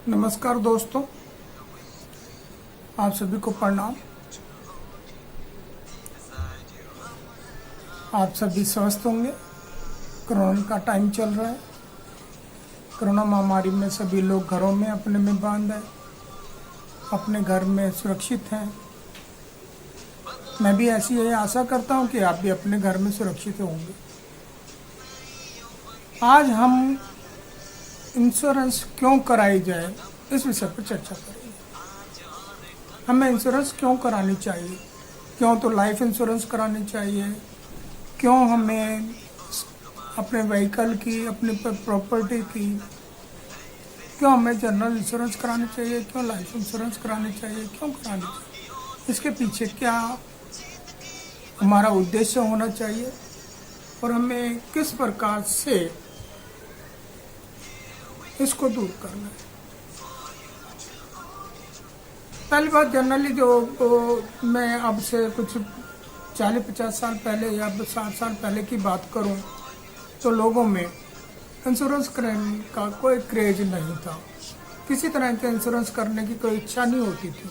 नमस्कार दोस्तों, आप सभी को प्रणाम। आप सभी स्वस्थ होंगे। कोरोना का टाइम चल रहा है। कोरोना महामारी में सभी लोग घरों में अपने में बंद हैं, अपने घर में सुरक्षित हैं। मैं भी ऐसी ही आशा करता हूं कि आप भी अपने घर में सुरक्षित होंगे। आज हम इंश्योरेंस क्यों कराई जाए इस विषय पर चर्चा करेंगे। हमें इंश्योरेंस क्यों करानी चाहिए, क्यों तो लाइफ इंश्योरेंस करानी चाहिए, क्यों हमें अपने व्हीकल की, अपनी प्रॉपर्टी की, क्यों हमें जनरल इंश्योरेंस करानी चाहिए, क्यों लाइफ इंश्योरेंस करानी चाहिए, क्यों करानी चाहिए, इसके पीछे क्या हमारा उद्देश्य होना चाहिए और हमें किस प्रकार से इसको दूर करना है। पहली बात, जनरली मैं अब से कुछ 40-50 साल पहले या 60 साल पहले की बात करूं तो लोगों में इंश्योरेंस कराने का कोई क्रेज नहीं था। किसी तरह के इंश्योरेंस करने की कोई इच्छा नहीं होती थी।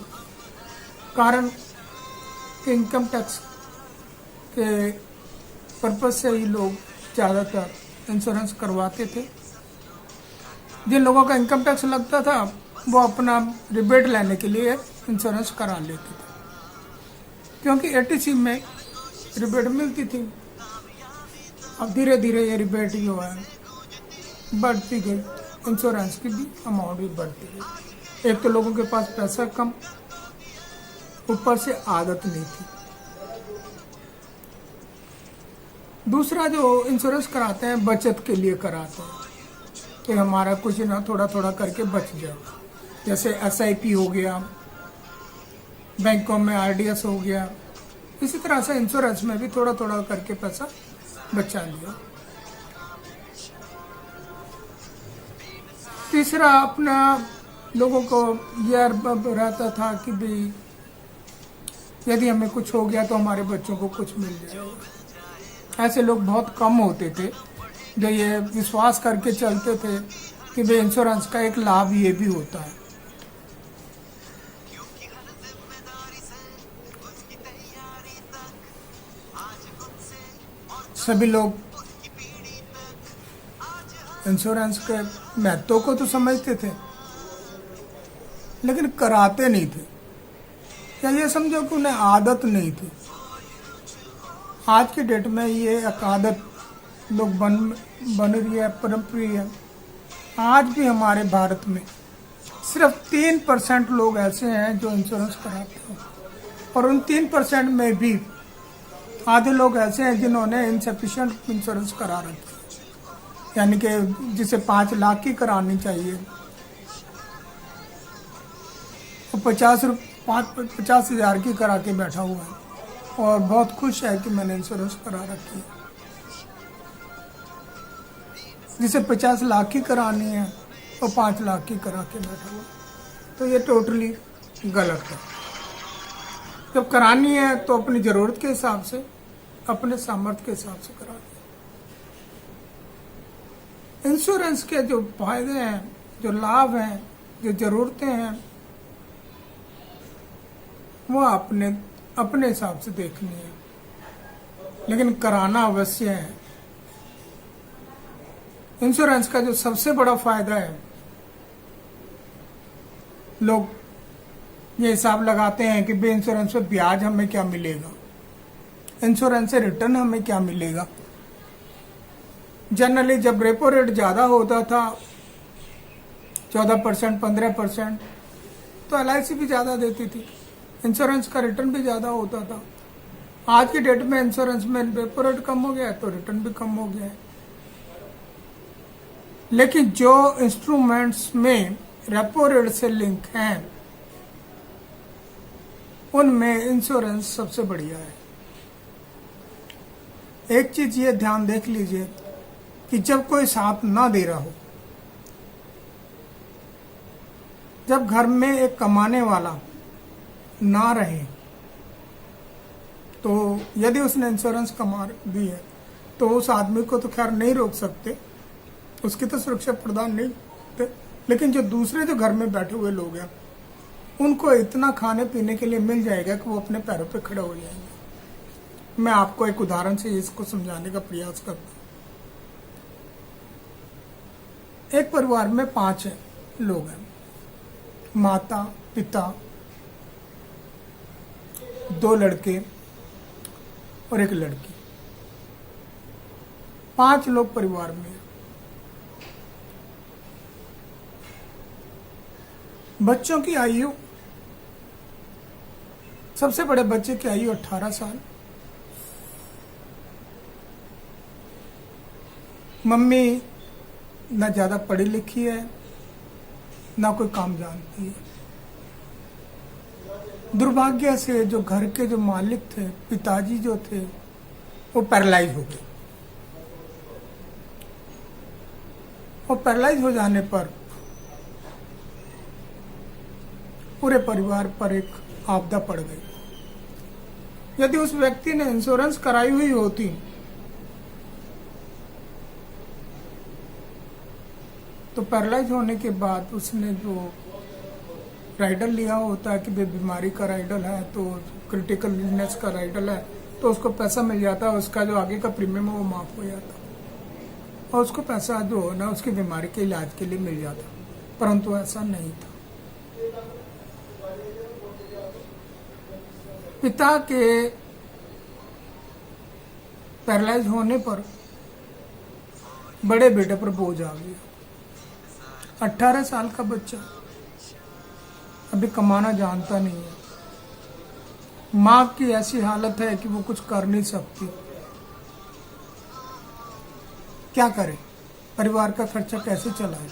कारण कि इनकम टैक्स के पर्पज से ही लोग ज़्यादातर इंश्योरेंस करवाते थे। जिन लोगों का इनकम टैक्स लगता था वो अपना रिबेट लेने के लिए इंश्योरेंस करा लेते थे, क्योंकि एटीसी में रिबेट मिलती थी। अब धीरे धीरे ये रिबेट जो है बढ़ती गई, इंश्योरेंस की भी अमाउंट भी बढ़ती गई। एक तो लोगों के पास पैसा कम, ऊपर से आदत नहीं थी। दूसरा, जो इंश्योरेंस कराते हैं बचत के लिए कराते हैं कि हमारा कुछ ना थोड़ा थोड़ा करके बच जाए। जैसे SIP हो गया, बैंकों में RDS हो गया, इसी तरह से इंश्योरेंस में भी थोड़ा थोड़ा करके पैसा बचा लिया। तीसरा, अपना लोगों को यह रहता था कि भाई यदि हमें कुछ हो गया तो हमारे बच्चों को कुछ मिल जाएगा। ऐसे लोग बहुत कम होते थे जो ये विश्वास करके चलते थे कि भाई इंश्योरेंस का एक लाभ ये भी होता है। सभी लोग इंश्योरेंस के महत्व को तो समझते थे लेकिन कराते नहीं थे, या ये समझो कि उन्हें आदत नहीं थी। आज की डेट में ये एक आदत लोग बन रही है, परंपरा है। आज भी हमारे भारत में सिर्फ 3% लोग ऐसे हैं जो इंश्योरेंस कराते हैं, और उन 3% में भी आधे लोग ऐसे हैं जिन्होंने इनसफिशिएंट इंश्योरेंस करा रखी है, यानी कि जिसे 5 लाख की करानी चाहिए तो 50,000 की करा के बैठा हुआ है और बहुत खुश है कि मैंने इंश्योरेंस करा रखी है। जिसे 50 लाख की करानी है वो 5 लाख की करा के बैठा हुआ, तो ये टोटली गलत है। जब करानी है तो अपनी ज़रूरत के हिसाब से, अपने सामर्थ्य के हिसाब से करानी है। इंश्योरेंस के जो फायदे हैं, जो लाभ हैं, जो ज़रूरतें हैं, वो अपने हिसाब से देखनी है, लेकिन कराना अवश्य है। इंश्योरेंस का जो सबसे बड़ा फायदा है, लोग ये हिसाब लगाते हैं कि बे इंश्योरेंस पे ब्याज हमें क्या मिलेगा, इंश्योरेंस से रिटर्न हमें क्या मिलेगा। जनरली जब रेपो रेट ज़्यादा होता था 14%, 15%, तो LIC भी ज़्यादा देती थी, इंश्योरेंस का रिटर्न भी ज़्यादा होता था। आज की डेट में इंश्योरेंस में रेपो रेट कम हो गया है तो रिटर्न भी कम हो गया है। लेकिन जो इंस्ट्रूमेंट्स में रेपो रेट से लिंक हैं उनमें इंश्योरेंस सबसे बढ़िया है। एक चीज ये ध्यान देख लीजिए कि जब कोई साथ ना दे रहा हो, जब घर में एक कमाने वाला ना रहे, तो यदि उसने इंश्योरेंस कमा दी है तो उस आदमी को तो खैर नहीं रोक सकते, उसकी तो सुरक्षा प्रदान नहीं, लेकिन जो दूसरे जो घर में बैठे हुए लोग हैं उनको इतना खाने पीने के लिए मिल जाएगा कि वो अपने पैरों पे खड़े हो जाएंगे। मैं आपको एक उदाहरण से इसको समझाने का प्रयास करता हूं। एक परिवार में 5 लोग हैं, माता, पिता, 2 लड़के और 1 लड़की। 5 लोग परिवार में हैं। बच्चों की आयु, सबसे बड़े बच्चे की आयु 18 साल। मम्मी ना ज्यादा पढ़ी लिखी है, ना कोई काम जानती है। दुर्भाग्य से जो घर के जो मालिक थे, पिताजी जो थे, वो पैरालाइज हो गए। और पैरालाइज हो जाने पर पूरे परिवार पर एक आपदा पड़ गई। यदि उस व्यक्ति ने इंश्योरेंस कराई हुई होती तो पैरालाइज होने के बाद उसने जो राइडर लिया होता है कि बीमारी का राइडर है, तो क्रिटिकल इलनेस का राइडर है, तो उसको पैसा मिल जाता, उसका जो आगे का प्रीमियम है वो माफ हो जाता और उसको पैसा जो हो ना उसकी बीमारी के इलाज के लिए मिल जाता। परंतु ऐसा नहीं था। पिता के पैरालाइज होने पर बड़े बेटे पर बोझ आ गया। 18 साल का बच्चा अभी कमाना जानता नहीं है। माँ की ऐसी हालत है कि वो कुछ कर नहीं सकती। क्या करे, परिवार का खर्चा कैसे चलाए,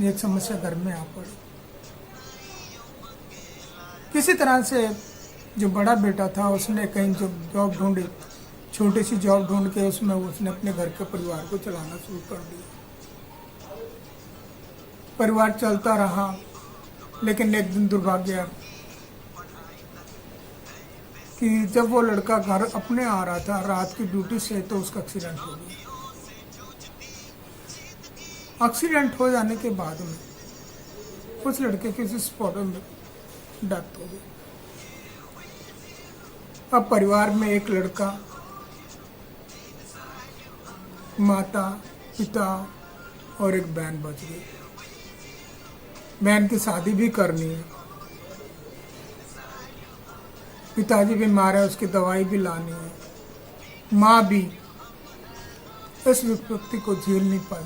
ये एक समस्या घर में आ पड़ी। किसी तरह से जो बड़ा बेटा था उसने कहीं जो जॉब ढूंढी, छोटी सी जॉब ढूंढ के उसमें उसने अपने घर के परिवार को चलाना शुरू कर दिया। परिवार चलता रहा, लेकिन एक दिन दुर्भाग्य कि जब वो लड़का घर अपने आ रहा था रात की ड्यूटी से, तो उसका एक्सीडेंट हो गया। एक्सीडेंट हो जाने के बाद में उस लड़के की उस स्पॉट में डेथ हो गई। अब परिवार में एक लड़का, माता, पिता और एक बहन बच गई। बहन की शादी भी करनी है, पिताजी बीमार है, उसकी दवाई भी लानी है, माँ भी इस विपत्ति को झेल नहीं पाई।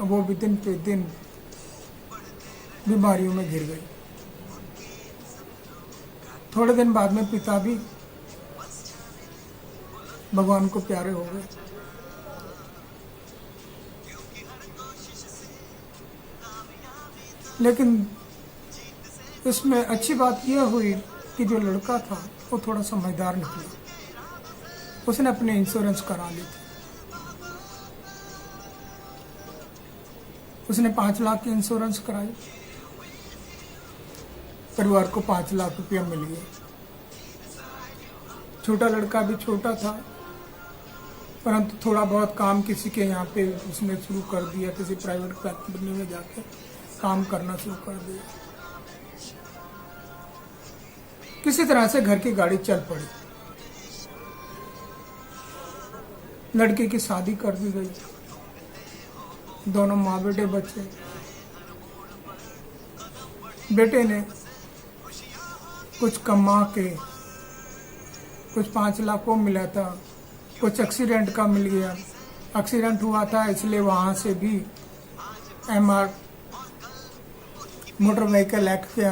अब वो भी दिन पे दिन बीमारियों में घिर गई। थोड़े दिन बाद में पिता भी भगवान को प्यारे हो गए। लेकिन इसमें अच्छी बात यह हुई कि जो लड़का था वो थोड़ा समझदार निकला। उसने अपने इंश्योरेंस करा ली थी। उसने 5 लाख की इंश्योरेंस कराई। परिवार को 5 लाख रुपया मिल गया। छोटा लड़का भी छोटा था, परंतु थोड़ा बहुत काम किसी के यहाँ पे उसने शुरू कर दिया, किसी प्राइवेट कंपनी में जाकर काम करना शुरू कर दिया। किसी तरह से घर की गाड़ी चल पड़ी। लड़के की शादी कर दी गई, दोनों माँ बेटे बचे। बेटे ने कुछ कमा के, कुछ 5 लाख को मिला था, कुछ एक्सीडेंट का मिल गया। एक्सीडेंट हुआ था इसलिए वहां से भी MR मोटर व्हीकल एक्ट के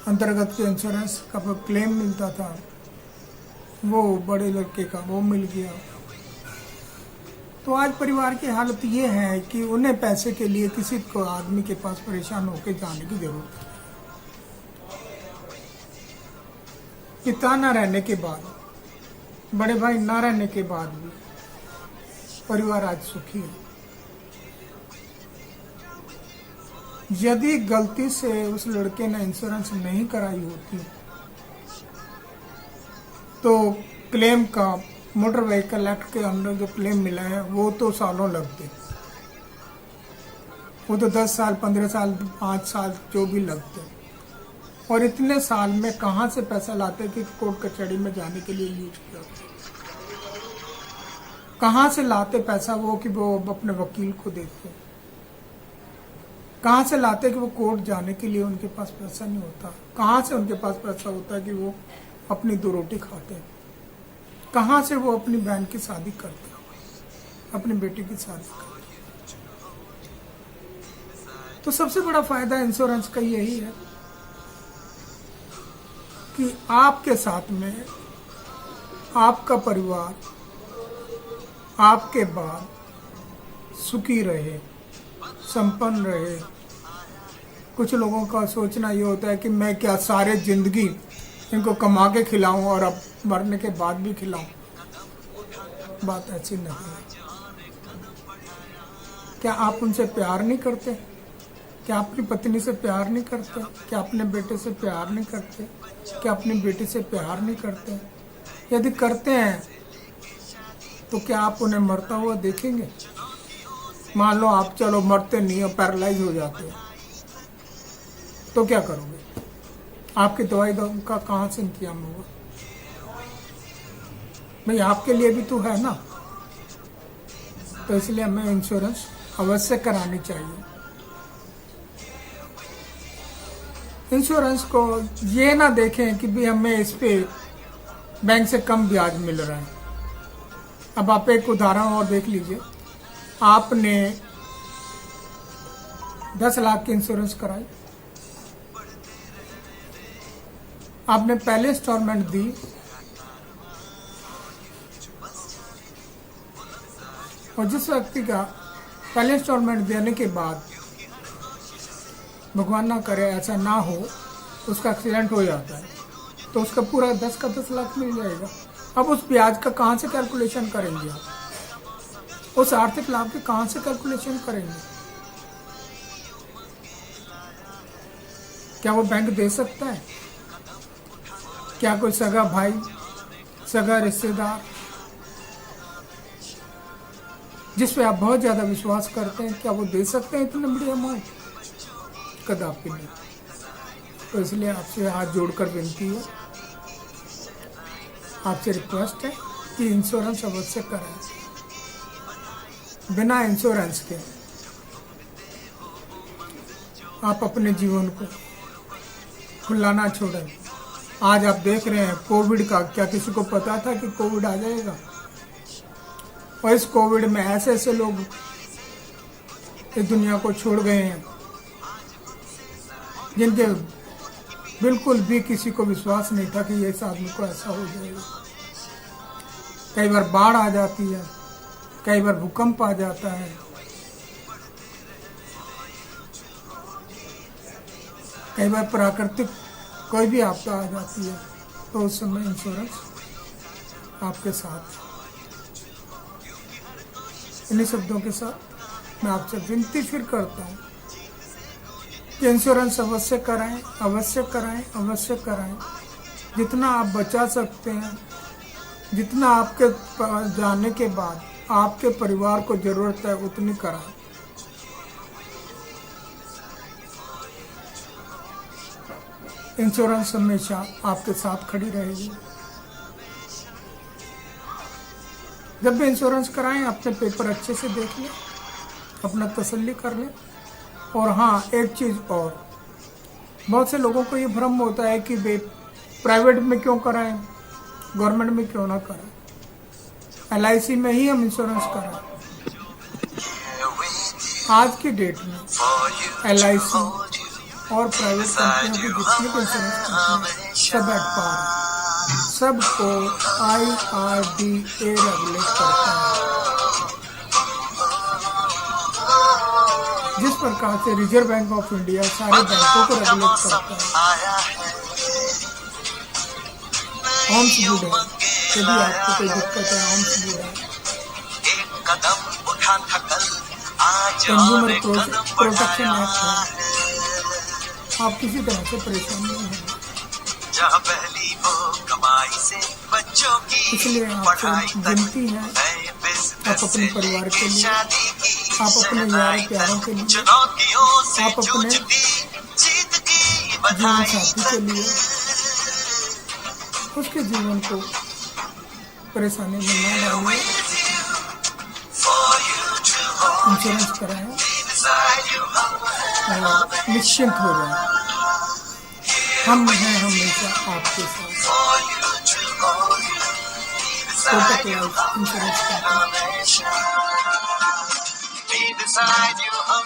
अंतर्गत के इंश्योरेंस का क्लेम मिलता था, वो बड़े लड़के का वो मिल गया। तो आज परिवार की हालत ये है कि उन्हें पैसे के लिए किसी को आदमी के पास परेशान होकर जाने की जरूरत है। पिता न रहने के बाद, बड़े भाई न रहने के बाद भी परिवार आज सुखी है। यदि गलती से उस लड़के ने इंश्योरेंस नहीं कराई होती तो क्लेम का मोटर व्हीकल एक्ट के अंदर जो क्लेम मिला है वो तो सालों लगते। वो तो 10 साल, 15 साल, 5 साल जो भी लगते, और इतने साल में कहाँ से पैसा लाते कि कोर्ट कचहरी में जाने के लिए यूज किया? कहाँ से लाते पैसा वो कि वो अपने वकील को देते? कहाँ से लाते कि वो कोर्ट जाने के लिए उनके पास पैसा नहीं होता? कहाँ से उनके पास पैसा होता है कि वो अपनी 2 रोटी खाते? कहाँ से वो अपनी बहन की शादी करते, अपनी बेटी की शादी करते? तो सबसे बड़ा फायदा इंश्योरेंस का यही है कि आपके साथ में आपका परिवार आपके बाद सुखी रहे, संपन्न रहे। कुछ लोगों का सोचना ये होता है कि मैं क्या सारे जिंदगी इनको कमा के खिलाऊं और अब मरने के बाद भी खिलाऊं। बात ऐसी नहीं है। क्या आप उनसे प्यार नहीं करते? क्या अपनी पत्नी से प्यार नहीं करते? क्या अपने बेटे से प्यार नहीं करते? क्या अपनी बेटी से प्यार नहीं करते? यदि करते हैं तो क्या आप उन्हें मरता हुआ देखेंगे? मान लो आप चलो मरते नहीं हो, पैरालाइज हो जाते हो, तो क्या करोगे? आपकी दवाई का कहाँ से इंतजाम होगा? भाई आपके लिए भी तो है ना। तो इसलिए हमें इंश्योरेंस अवश्य करानी चाहिए। इंश्योरेंस को ये ना देखें कि भी हमें इस पे बैंक से कम ब्याज मिल रहा है। अब आप एक उदाहरण और देख लीजिए। आपने 10 लाख की इंश्योरेंस कराई, आपने पहले इंस्टॉलमेंट दी, और जिस व्यक्ति का पहले इंस्टॉलमेंट देने के बाद भगवान ना करे ऐसा ना हो, उसका एक्सीडेंट हो जाता है, तो उसका पूरा 10 का 10 लाख मिल जाएगा। अब उस ब्याज का कहाँ से कैलकुलेशन करेंगे आप? उस आर्थिक लाभ के कहाँ से कैलकुलेशन करेंगे? क्या वो बैंक दे सकता है? क्या कोई सगा भाई, सगा रिश्तेदार जिस पे आप बहुत ज्यादा विश्वास करते हैं, क्या वो दे सकते हैं इतने बड़ी अमाउंट? कदापि नहीं। तो इसलिए आपसे हाथ जोड़कर विनती है, आपसे रिक्वेस्ट है कि इंश्योरेंस अवश्य कराएं। बिना इंश्योरेंस के आप अपने जीवन को खुला ना छोड़ें। आज आप देख रहे हैं कोविड का, क्या किसी को पता था कि कोविड आ जाएगा? और इस कोविड में ऐसे ऐसे लोग इस दुनिया को छोड़ गए हैं जिनके बिल्कुल भी किसी को विश्वास नहीं था कि इस आदमी को ऐसा हो जाएगा। कई बार बाढ़ आ जाती है, कई बार भूकंप आ जाता है, कई बार प्राकृतिक कोई भी आपदा आ जाती है, तो उस समय इंश्योरेंस आपके साथ। इन्हीं शब्दों के साथ मैं आपसे विनती फिर करता हूँ कि इंश्योरेंस अवश्य कराएं, अवश्य कराएं, अवश्य कराएं। जितना आप बचा सकते हैं, जितना आपके जाने के बाद आपके परिवार को जरूरत है, उतनी कराएं। इंश्योरेंस हमेशा आपके साथ खड़ी रहेगी। जब भी इंश्योरेंस कराएं, अपने पेपर अच्छे से देख लें, अपना तसल्ली कर लें। और हाँ, एक चीज़ और, बहुत से लोगों को ये भ्रम होता है कि वे प्राइवेट में क्यों कराएं, गवर्नमेंट में क्यों ना कराएं, LIC में ही हम इंश्योरेंस कराएं। आज की डेट में LIC और प्राइवेट कंपनियों की जितनी भी इंश्योरेंस कंपनी सब एट पार है, सबको IRDA रेगुलेट करता है। जिस प्रकार से रिजर्व बैंक ऑफ इंडिया सारे बैंकों को रेगुलेट करता है, आर्म्स गुड है। यदि आपको कोई दिक्कत है, आर्म्स गुड है। कंज्यूमर प्रोटेक्शन एक्ट है, आप किसी तरह से परेशान नहीं होंगे। इसलिए आपसे विनती है, आप अपने परिवार के लिए आप अपने यारों प्यारों के लिए, आप अपने जीवन साथी के लिए उसके जीवन को परेशानी में न डालिए। इंश्योरेंस कराएं और निश्चिंत हो जाए। हम हैं हमेशा आपके साथ। Kotak life insurance company.